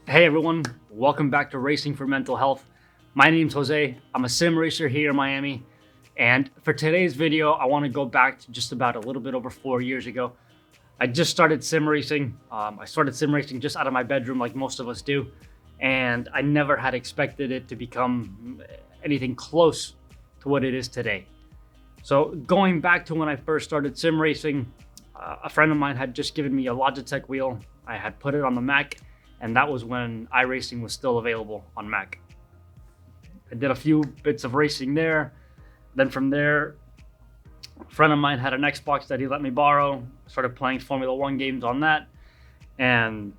Hey everyone, welcome back to Racing for Mental Health. My name's Jose. I'm a sim racer here in Miami. And for today's video, I want to go back to just about a little bit over 4 years ago. I just started sim racing. I started sim racing just out of my bedroom like most of us do. And I never had expected it to become anything close to what it is today. So going back to when I first started sim racing, a friend of mine had just given me a Logitech wheel. I had put it on the Mac, and that was when iRacing was still available on Mac. I did a few bits of racing there. Then from there, a friend of mine had an Xbox that he let me borrow. Started playing Formula One games on that, and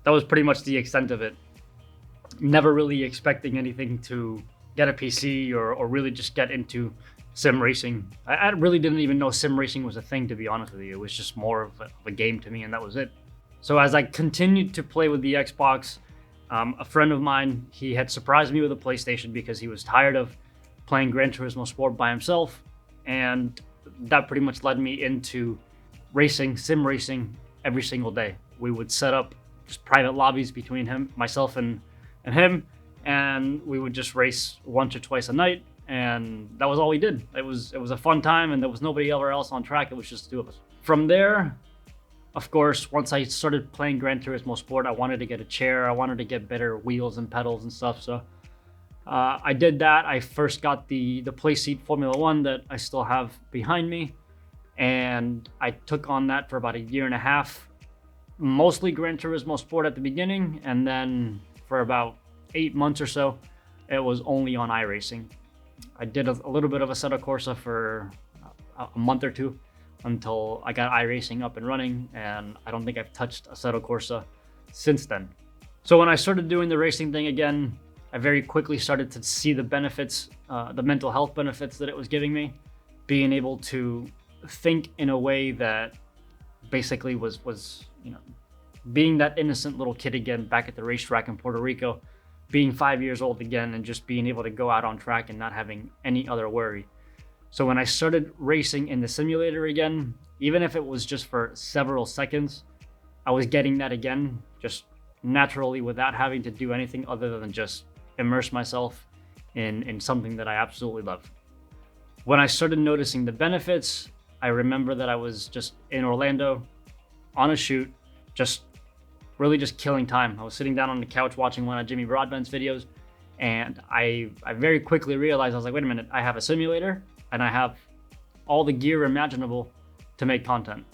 that was pretty much the extent of it. Never really expecting anything to get a PC or really just get into sim racing. I really didn't even know sim racing was a thing, to be honest with you. It was just more of a game to me, and that was it. So as I continued to play with the Xbox, a friend of mine, he had surprised me with a PlayStation because he was tired of playing Gran Turismo Sport by himself. And that pretty much led me into racing, sim racing every single day. We would set up just private lobbies between myself and him, and we would just race once or twice a night. And that was all we did. It was a fun time, and there was nobody else on track. It was just the two of us. From there, of course, once I started playing Gran Turismo Sport, I wanted to get a chair. I wanted to get better wheels and pedals and stuff. So I did that. I first got the Playseat Formula One that I still have behind me. And I took on that for about a year and a half. Mostly Gran Turismo Sport at the beginning. And then for about 8 months or so, it was only on iRacing. I did a little bit of Assetto Corsa for a month or two, until I got iRacing up and running, and I don't think I've touched Assetto Corsa since then. So when I started doing the racing thing again, I very quickly started to see the benefits, the mental health benefits that it was giving me. Being able to think in a way that basically was being that innocent little kid again back at the racetrack in Puerto Rico, being 5 years old again, and just being able to go out on track and not having any other worry. So when I started racing in the simulator again, even if it was just for several seconds, I was getting that again, just naturally without having to do anything other than just immerse myself in something that I absolutely love. When I started noticing the benefits, I remember that I was just in Orlando on a shoot, just really just killing time. I was sitting down on the couch watching one of Jimmy Broadbent's videos, and I very quickly realized, I was like, wait a minute, I have a simulator, and I have all the gear imaginable to make content.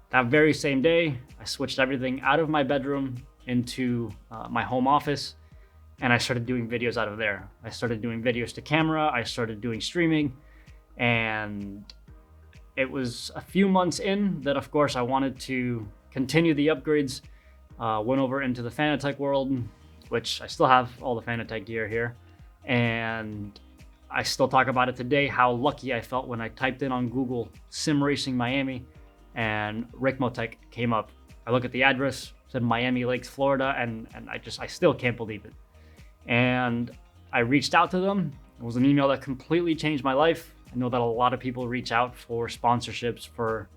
That very same day, I switched everything out of my bedroom into my home office, and I started doing videos out of there. I started doing videos to camera, I started doing streaming, and it was a few months in that, of course, I wanted to continue the upgrades. Went over into the Fanatec world, which I still have all the Fanatec gear here, and I still talk about it today, how lucky I felt when I typed in on Google Sim Racing Miami and Rick Motec came up. I look at the address, said Miami Lakes, Florida, and I still can't believe it. And I reached out to them. It was an email that completely changed my life. I know that a lot of people reach out for sponsorships for,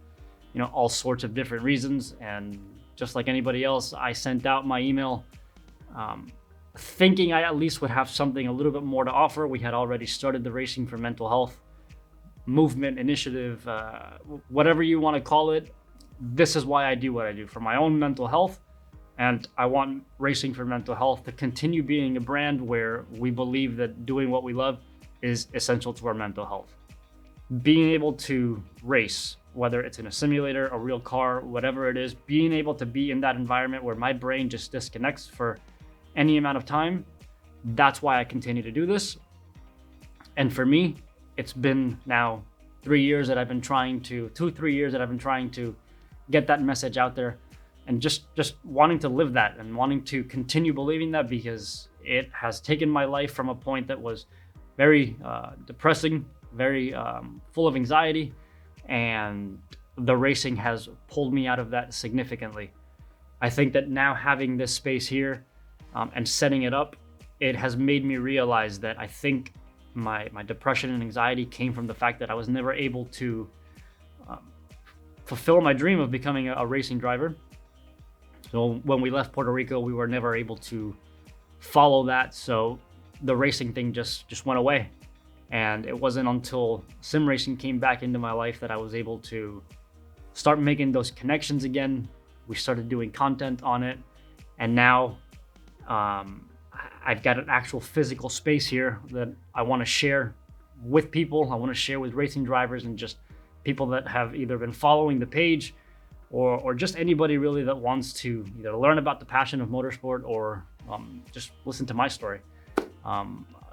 all sorts of different reasons. And just like anybody else, I sent out my email, thinking I at least would have something a little bit more to offer. We had already started the Racing for Mental Health movement, initiative, whatever you want to call it. This is why I do what I do, for my own mental health. And I want Racing for Mental Health to continue being a brand where we believe that doing what we love is essential to our mental health. Being able to race, whether it's in a simulator, a real car, whatever it is, being able to be in that environment where my brain just disconnects for any amount of time, that's why I continue to do this. And for me, it's been now 3 years that I've been trying to, 3 years that I've been trying to get that message out there, and just wanting to live that and wanting to continue believing that, because it has taken my life from a point that was very depressing, very full of anxiety, and the racing has pulled me out of that significantly. I think that now having this space here and setting it up, it has made me realize that I think my depression and anxiety came from the fact that I was never able to fulfill my dream of becoming a racing driver. So when we left Puerto Rico, we were never able to follow that. So the racing thing just went away. And it wasn't until sim racing came back into my life that I was able to start making those connections again. We started doing content on it. And now I've got an actual physical space here that I want to share with people. I want to share with racing drivers and just people that have either been following the page or just anybody really that wants to either learn about the passion of motorsport or just listen to my story.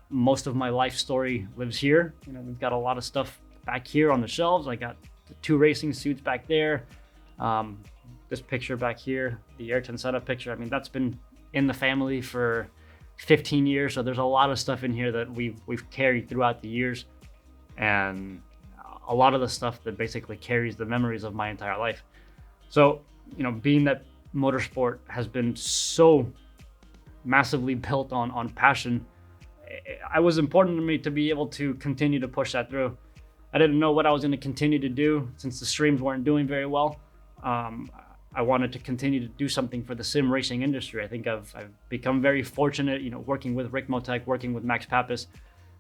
Most of my life story lives here. We've got a lot of stuff back here on the shelves. I got the 2 racing suits back there. This picture back here, the Ayrton Senna picture. I mean, that's been in the family for 15 years. So there's a lot of stuff in here that we've carried throughout the years. And a lot of the stuff that basically carries the memories of my entire life. So, being that motorsport has been so massively built on passion, it was important to me to be able to continue to push that through. I didn't know what I was going to continue to do since the streams weren't doing very well. I wanted to continue to do something for the sim racing industry. I think I've become very fortunate, working with Rick Motec, working with Max Pappas,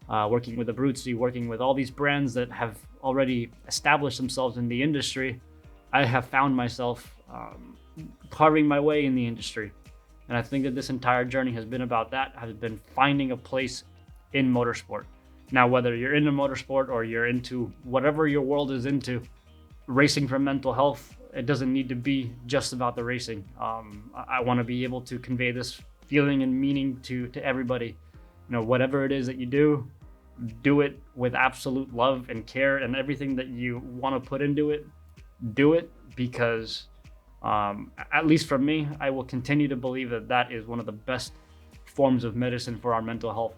working with Abruzzi, working with all these brands that have already established themselves in the industry. I have found myself carving my way in the industry. And I think that this entire journey has been about that, has been finding a place in motorsport. Now, whether you're into motorsport or you're into whatever your world is into, racing for mental health, it doesn't need to be just about the racing. I want to be able to convey this feeling and meaning to everybody. Whatever it is that you do it with absolute love and care, and everything that you want to put into it, do it, because at least for me, I will continue to believe that that is one of the best forms of medicine for our mental health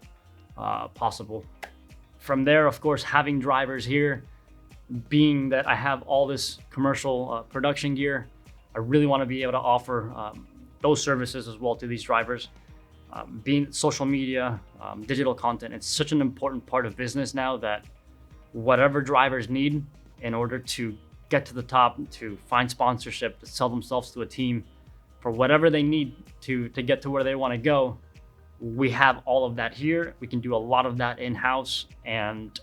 possible. From there, of course, having drivers here, being that I have all this commercial production gear, I really want to be able to offer those services as well to these drivers. Being social media, digital content, it's such an important part of business now that whatever drivers need in order to get to the top, to find sponsorship, to sell themselves to a team, for whatever they need to get to where they want to go, we have all of that here. We can do a lot of that in-house, and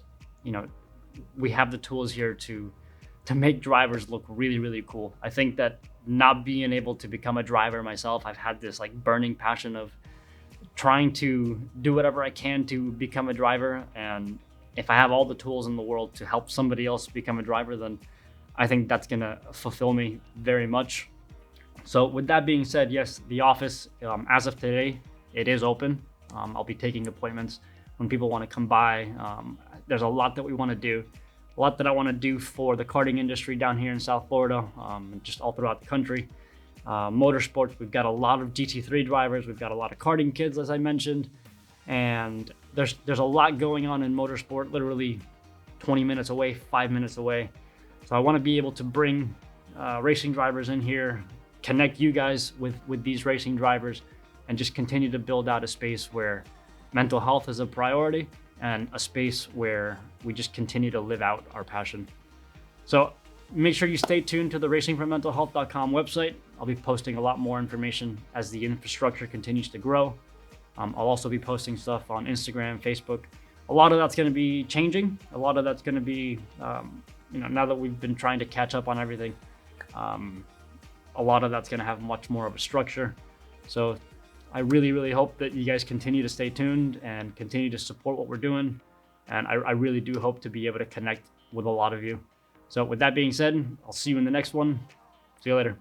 we have the tools here to make drivers look really, really cool. I think that not being able to become a driver myself, I've had this burning passion of trying to do whatever I can to become a driver. And if I have all the tools in the world to help somebody else become a driver, then I think that's gonna fulfill me very much. So with that being said, yes, the office, as of today, it is open. I'll be taking appointments when people want to come by. There's a lot that we want to do, a lot that I want to do for the karting industry down here in South Florida, and just all throughout the country. Motorsports, we've got a lot of GT3 drivers, we've got a lot of karting kids, as I mentioned, and there's a lot going on in motorsport, literally 20 minutes away, 5 minutes away. So I want to be able to bring racing drivers in here, connect you guys with these racing drivers, and just continue to build out a space where mental health is a priority and a space where we just continue to live out our passion. So make sure you stay tuned to the racingformentalhealth.com website. I'll be posting a lot more information as the infrastructure continues to grow. I'll also be posting stuff on Instagram, Facebook. A lot of that's going to be changing. A lot of that's going to be, now that we've been trying to catch up on everything, a lot of that's going to have much more of a structure. So I really, really hope that you guys continue to stay tuned and continue to support what we're doing. And I really do hope to be able to connect with a lot of you. So with that being said, I'll see you in the next one. See you later.